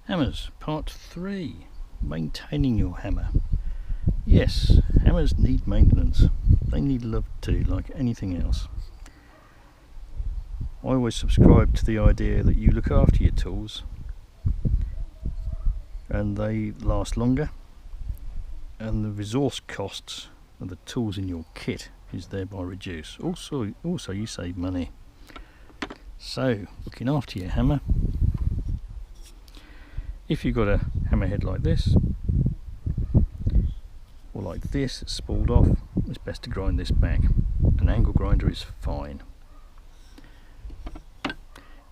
Hammers, part 3. Maintaining your hammer. Yes, hammers need maintenance. They need love too, like anything else. I always subscribe to the idea that you look after your tools and they last longer, and the resource costs of the tools in your kit is thereby reduced. Also you save money. So, looking after your hammer. If you've got a hammerhead like this, or like this, it's spooled off, it's best to grind this back. An angle grinder is fine.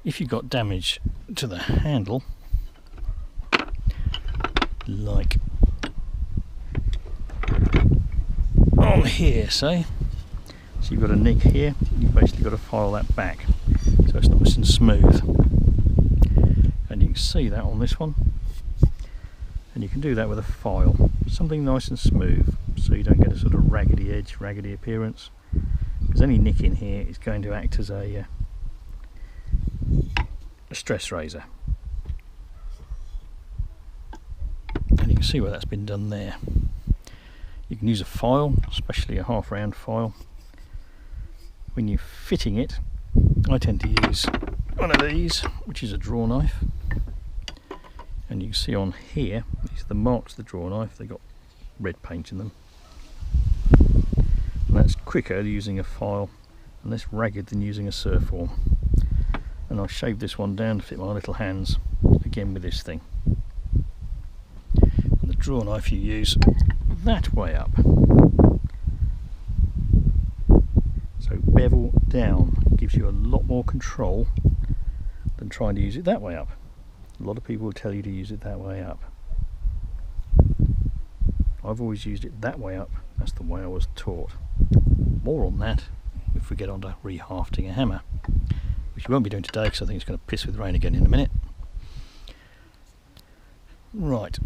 If you've got damage to the handle, like on here, say, so you've got a nick here, you've basically got to file that back so it's nice and smooth. And you can see that on this one, and you can do that with a file, something nice and smooth, so you don't get a sort of raggedy edge, raggedy appearance, because any nick in here is going to act as a stress razor. And you can see where that's been done there. You can use a file, especially a half round file. When you're fitting it, I tend to use one of these, which is a draw knife, and you can see on here, these are the marks of the draw knife, they've got red paint in them, and that's quicker using a file and less ragged than using a surform. And I've shaved this one down to fit my little hands, again with this thing. And the draw knife you use that way up, so bevel down gives you a lot more control than trying to use it that way up. A lot of people will tell you to use it that way up. I've always used it that way up, that's the way I was taught. More on that if we get on to re-hafting a hammer, which we won't be doing today because I think it's going to piss with rain again in a minute. Right,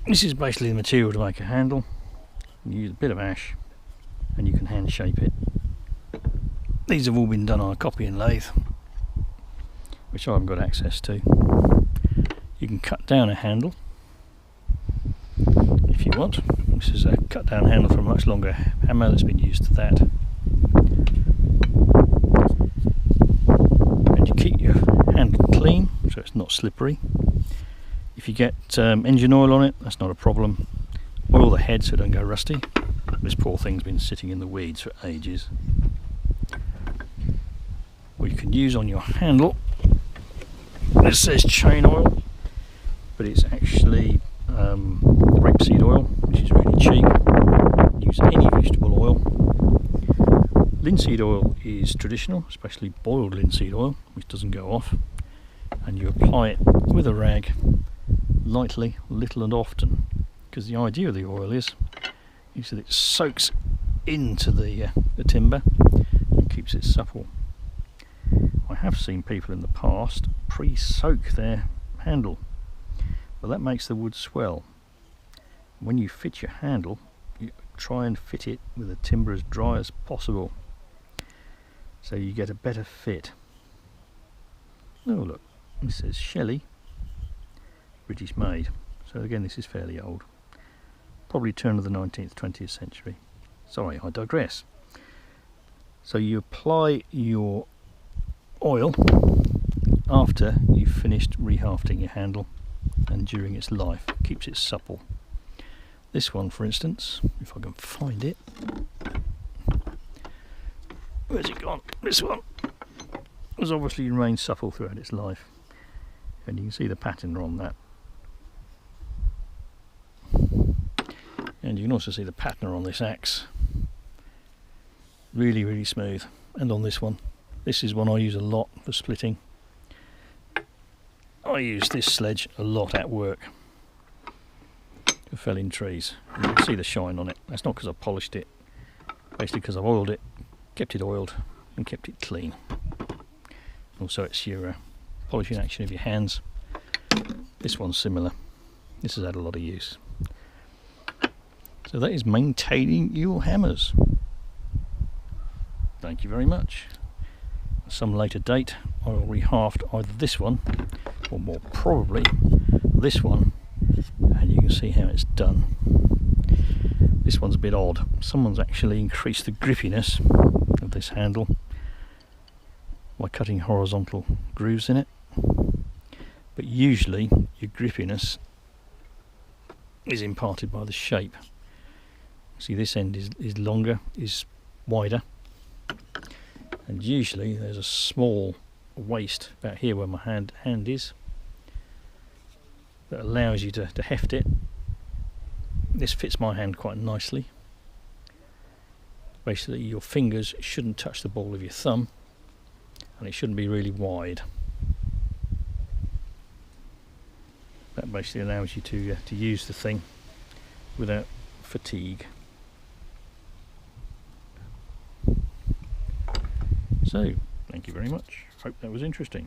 this is basically the material to make a handle. You use a bit of ash and you can hand shape it. These have all been done on a copying lathe, which I haven't got access to. You can cut down a handle if you want. This is a cut down handle from a much longer hammer that's been used to that. And you keep your handle clean so it's not slippery. If you get engine oil on it, that's not a problem. Oil the head so it don't go rusty. This poor thing's been sitting in the weeds for ages. What you can use on your handle, this says chain oil, but it's actually rapeseed oil, which is really cheap. Use any vegetable oil. Linseed oil is traditional, especially boiled linseed oil, which doesn't go off, and you apply it with a rag lightly, little and often, because the idea of the oil is that it soaks into the timber and keeps it supple. I have seen people in the past pre-soak their handle, but that makes the wood swell. When you fit your handle, you try and fit it with the timber as dry as possible, so you get a better fit. Oh look, this says Shelley, British made, so again this is fairly old, probably turn of the 19th, 20th century. Sorry, I digress. So you apply your oil after you've finished re-hafting your handle and during its life. It keeps it supple. This one, for instance, if I can find it, where's it gone? This one has obviously remained supple throughout its life, and you can see the patina on that, and you can also see the patina on this axe. Really smooth. And on this one, this is one I use a lot for splitting. I use this sledge a lot at work for felling trees. You can see the shine on it. That's not because I polished it, basically because I've oiled it, kept it oiled and kept it clean. Also it's your polishing action of your hands. This one's similar. This has had a lot of use. So that is maintaining your hammers. Thank you very much. At some later date I will re-haft either this one, or more probably this one, and you can see how it's done. This one's a bit odd. Someone's actually increased the grippiness of this handle by cutting horizontal grooves in it, but usually your grippiness is imparted by the shape. See, this end is longer, is wider, and usually there's a small waist about here where my hand is that allows you to heft it. This fits my hand quite nicely. Basically your fingers shouldn't touch the ball of your thumb, and it shouldn't be really wide. That basically allows you to use the thing without fatigue. So, thank you very much. Hope that was interesting.